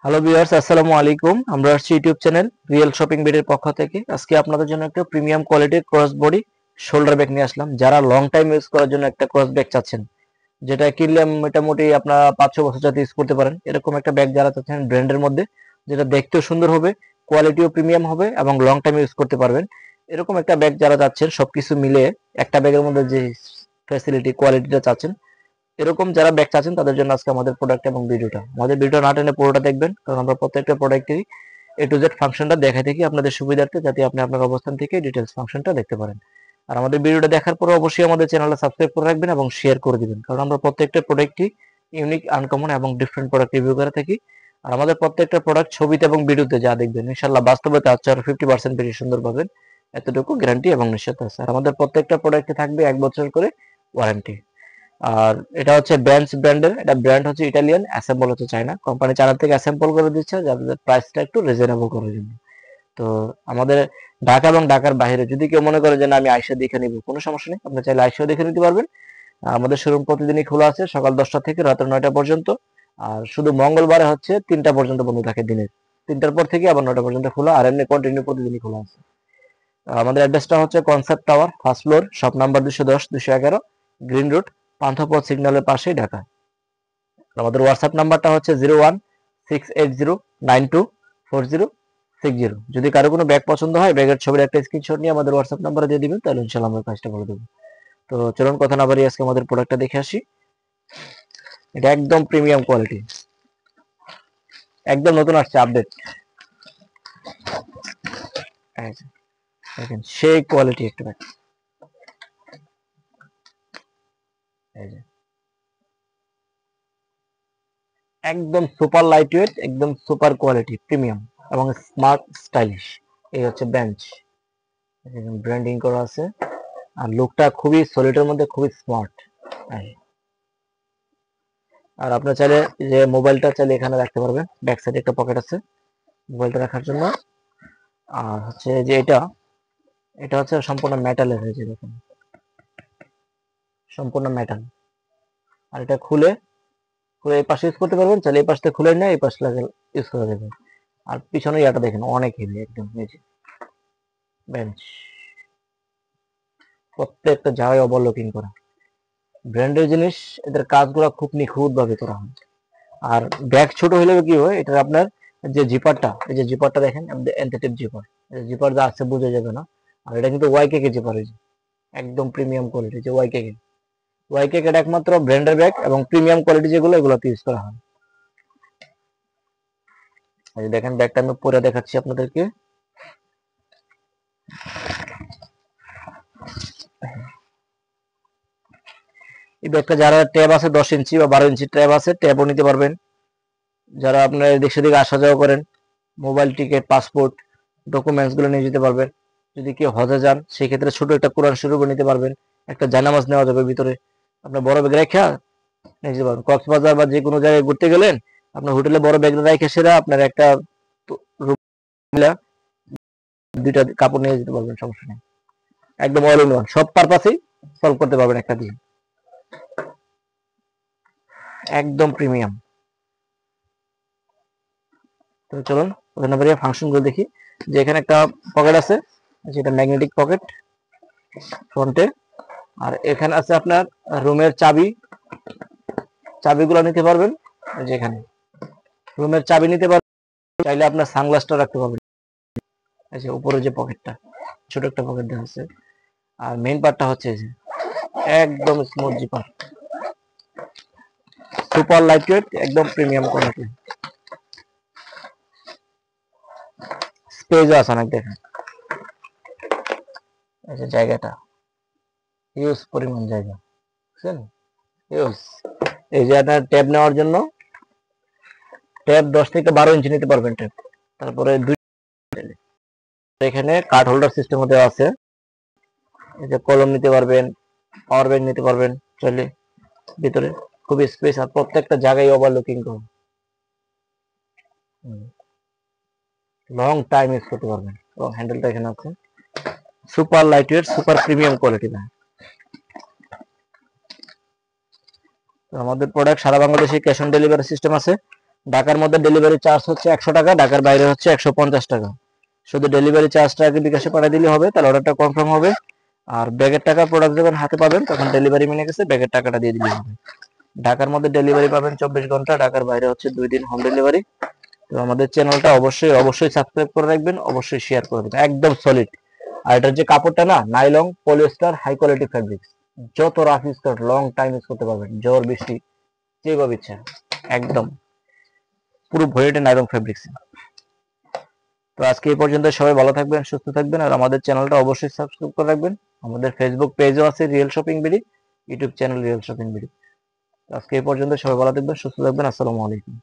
Hello viewers, আসসালামু আলাইকুম। আমরা আসছি ইউটিউব চ্যানেল রিয়েল শপিং বেডের পক্ষ থেকে। আজকে আপনাদের জন্য একটা প্রিমিয়াম কোয়ালিটির ক্রস বডি শোল্ডার ব্যাগ নিয়ে আসলাম। যারা লং টাইম ইউজ করার জন্য একটা ক্রস ব্যাগ চাচ্ছেন, যেটা কিনলে মোটামুটি আপনারা 5-6 বছর যাতে ইউজ করতে পারেন, এরকম একটা ব্যাগ যারা চাচ্ছেন ব্র্যান্ডের মধ্যে, যেটা দেখতেও সুন্দর হবে, কোয়ালিটিও প্রিমিয়াম হবে এবং লং টাইম ইউজ করতে পারবেন, এরকম একটা ব্যাগ যারা চাচ্ছেন, সবকিছু মিলে একটা ব্যাগের মধ্যে যে ফ্যাসিলিটি কোয়ালিটিটা চাচ্ছেন, এরকম যারা ব্যাগ চাচ্ছেন তাদের জন্য আজকে আমাদের প্রোডাক্ট এবং ভিডিওটা না টেনে পুরোটা দেখবেন, কারণ আমরা প্রত্যেকটা প্রোডাক্টেরই এ টু জেড ফাংশনটা দেখাই থাকি আপনাদের সুবিধার্থে, যাতে আপনি আপনার অবস্থান থেকে ডিটেলস ফাংশনটা দেখতে পারেন। আর আমাদের ভিডিওটা দেখার পর অবশ্যই আমাদের চ্যানেলটা সাবস্ক্রাইব করে রাখবেন এবং শেয়ার করে দিবেন, কারণ আমরা প্রত্যেকটা প্রোডাক্টই ইউনিক, আনকমন এবং ডিফারেন্ট প্রোডাক্ট রিভিউ করে থাকি। আর আমাদের প্রত্যেকটা প্রোডাক্ট ছবিতে এবং ভিডিওতে যা দেখবেন, ইনশাল্লাহ বাস্তবে তার চেয়ে আরো 50% বেশি সুন্দর পাবেন, এতটুকু গ্যারান্টি এবং নিশ্চয়তা আছে। আর আমাদের প্রত্যেকটা প্রোডাক্টে থাকবে 1 বছর করে ওয়ারেন্টি। আর এটা হচ্ছে বেঞ্চ ব্র্যান্ডের, এটা ব্র্যান্ড হচ্ছে ইটালিয়ান, অ্যাসেম্বল হচ্ছে চায়না কোম্পানি, চায়না থেকে অ্যাসেম্বল করে দিচ্ছে যাদের প্রাইসটা একটু রিজনেবল করার জন্য। তো আমাদের ঢাকা এবং ঢাকার বাইরে যদি কেউ মনে করে যে না আমি আইসা দেখে নিব, কোনো সমস্যা নেই, আপনি চাইলে আইসা দেখে নিতে পারবেন। আমাদের শোরুম প্রতিদিনই খোলা আছে, সকাল 10টা থেকে রাত 9টা পর্যন্ত। আর শুধু মঙ্গলবারে হচ্ছে 3টা পর্যন্ত বন্ধ থাকে, দিনের 3টার পর থেকে আবার 9টা পর্যন্ত খোলা, আর এমনি কন্টিনিউ প্রতিদিনই খোলা আছে। আমাদের অ্যাড্রেসটা হচ্ছে concept tower, first floor, shop number 210-211, green road, Panthapath সিগন্যালের পাশেই, ঢাকা। আমাদের হোয়াটসঅ্যাপ নাম্বারটা হচ্ছে 0168092406 যদি কারো কোনো ব্যাগ পছন্দ হয়, ব্যাগের ছবির একটা স্ক্রিনশট নিয়ে আমাদের হোয়াটসঅ্যাপ নাম্বারে দিয়ে দিবেন, তাহলে ইনশাল্লাহ আমরা কাজটা করে দেবো। তো চলুন কথা না বাড়িয়ে আজকে আমাদের প্রোডাক্টটা দেখে আসি। এটা একদম প্রিমিয়াম কোয়ালিটি, একদম নতুন আসছে, আপডেট। দেখেন সেই কোয়ালিটি একটা ব্যাগ, এই যে একদম সুপার লাইট ওয়েট, একদম সুপার কোয়ালিটি, প্রিমিয়াম এবং স্মার্ট স্টাইলিশ। এই হচ্ছে বেঞ্চ, ব্র্যান্ডিং করা আছে, আর লুকটা খুবই সলিডের মধ্যে খুবই স্মার্ট। আর আপনার চাইলে যে মোবাইলটা চাইলে এখানে রাখতে পারবেন, ব্যাক সাইডে একটা পকেট আছে মোবাইলটা রাখার জন্য। আর হচ্ছে যে এটা এটা হচ্ছে সম্পূর্ণ মেটালের হয়েছে, দেখুন সম্পূর্ণ মেটাল। আর এটা খুলে খুলে এই পাশে ইউজ করতে পারবেন, চাইলে এই পাশ থেকে খুলে নিয়ে এই পাশ লাগে ইউজ করা যাবে। আর পিছনে ইয়াটা দেখেন অনেক হেভি, একদম এই যে বেঞ্চ, প্রত্যেকটা জায়গায় ওভারলুকিং করা, ব্র্যান্ডের জিনিস, এদের কাজগুলো খুব নিখুঁত ভাবে করা হয়। আর ব্যাগ ছোট হলেও কি হয়, এটা আপনার যে জিপারটা, এই যে জিপারটা দেখেন, এনথেটিভ জিপার, জিপার যা আছে বোঝা যাবে না। আর এটা কিন্তু ওয়াইকেকে জিপার, একদম প্রিমিয়াম কোয়ালিটি, যে ওয়াইকেকে ওয়াইকেকে এটা একমাত্র ব্র্যান্ডের ব্যাগ এবং প্রিমিয়াম কোয়ালিটি যেগুলো, এগুলোতে ইউজ করা হয়। এই দেখেন ব্যাগটা আমি পরে দেখাচ্ছি আপনাদেরকে। এই ব্যাগটা যারা ট্যাব আছে 10 ইঞ্চি বা 12 ইঞ্চি ট্যাব আছে, ট্যাবও নিতে পারবেন। যারা আপনার এদিক সেদিকে আসা যাওয়া করেন, মোবাইল, টিকিট, পাসপোর্ট, ডকুমেন্টস গুলো নিয়ে যেতে পারবেন। যদি কেউ হজে যান, সেই ক্ষেত্রে ছোট একটা কোরআন শরীফ নিতে পারবেন, একটা জায়নামাজ নেওয়া যাবে ভিতরে, আপনার বড় ব্যাগ রেখা নিয়ে যেতে পারবেন। কক্সবাজার বা যে কোনো জায়গায় ঘুরতে গেলেন, আপনার হোটেলে বড় ব্যাগ রেখে সেরা আপনার একটা রুম, দুইটা কাপড় নিয়ে যেতে পারবেন, সমস্যা নেই। একদম অল ইন ওয়ান, সব পারপাসেই সলভ করতে পারবেন একটা দিয়ে, একদম প্রিমিয়াম। তো চলুন ওখানে ফাংশন গুলো দেখি। যে এখানে একটা পকেট আছে, যেটা ম্যাগনেটিক পকেট ফ্রন্টে। আর এখানে আছে আপনার রুমের চাবি, চাবিগুলো নিতে পারবেন। যেখানে রুমের চাবি নিতে পারবেন, চাইলে আপনার সানগ্লাসটা রাখতে পারবেন। এই যে উপরে যে পকেটটা, ছোট একটা পকেট দেওয়া আছে। আর মেইন পার্টটা হচ্ছে যে একদম smooth zipper, super light weight, একদম প্রিমিয়াম কোয়ালিটি, স্পেসও আছে অনেক, দেখেন এই যে জায়গাটা, হিউজ পরিমাণ জায়গা, বুঝছেন, হিউজ। এই যে আপনার ট্যাব নেওয়ার জন্য, ট্যাব 10 থেকে 12 ইঞ্চি নিতে পারবেন ট্যাব। তারপরে এখানে কার্ড হোল্ডার সিস্টেম দেওয়া আছে, এই যে কলম নিতে পারবেন, পাওয়ার ব্যাংক নিতে পারবেন চাইলে ভিতরে, খুবই স্পেস। আর প্রত্যেকটা জায়গায় ওভারলুকিং করুন, লং টাইম ইউজ করতে পারবেন। এবং হ্যান্ডেলটা এখানে আছে, super light weight, super premium quality না। আমাদের প্রোডাক্ট সারা বাংলাদেশে ক্যাশ অন ডেলিভারি সিস্টেম আছে। ঢাকার মধ্যে ডেলিভারি চার্জ হচ্ছে 100 টাকা, ঢাকার বাইরে হচ্ছে 150 টাকা। শুধু ডেলিভারি চার্জটা আগে বিকাশে পাঠিয়ে দিলে হবে, তাহলে অর্ডারটা কনফার্ম হবে। আর ব্যাগের টাকা প্রোডাক্ট যখন হাতে পাবেন তখন ডেলিভারি মেনে গেছে ব্যাগের টাকাটা দিয়ে দিলে হবে। ঢাকার মধ্যে ডেলিভারি পাবেন 24 ঘন্টা, ঢাকার বাইরে হচ্ছে 2 দিন হোম ডেলিভারি। তো আমাদের চ্যানেলটা অবশ্যই অবশ্যই সাবস্ক্রাইব করে রাখবেন, অবশ্যই শেয়ার করে দেবেন, একদম সলিড। আর এটার যে কাপড়টা না, nylon polyester high quality fabrics, যত রাফ ইউজ করতে লং টাইম ইউজ করতে পারবেন, ঝড় বৃষ্টি যেভাবে ইচ্ছা, একদম পুরো ভয়েটে নাইলন ফেব্রিক্স। তো আজকে এই পর্যন্ত, সবাই ভালো থাকবেন, সুস্থ থাকবেন, আর আমাদের চ্যানেলটা অবশ্যই সাবস্ক্রাইব করে রাখবেন। আমাদের ফেসবুক পেজও আছে real shopping BD, YouTube channel real shopping BD. আজকে এই পর্যন্ত, সবাই ভালো থাকবেন, সুস্থ থাকবেন, আসসালামু আলাইকুম।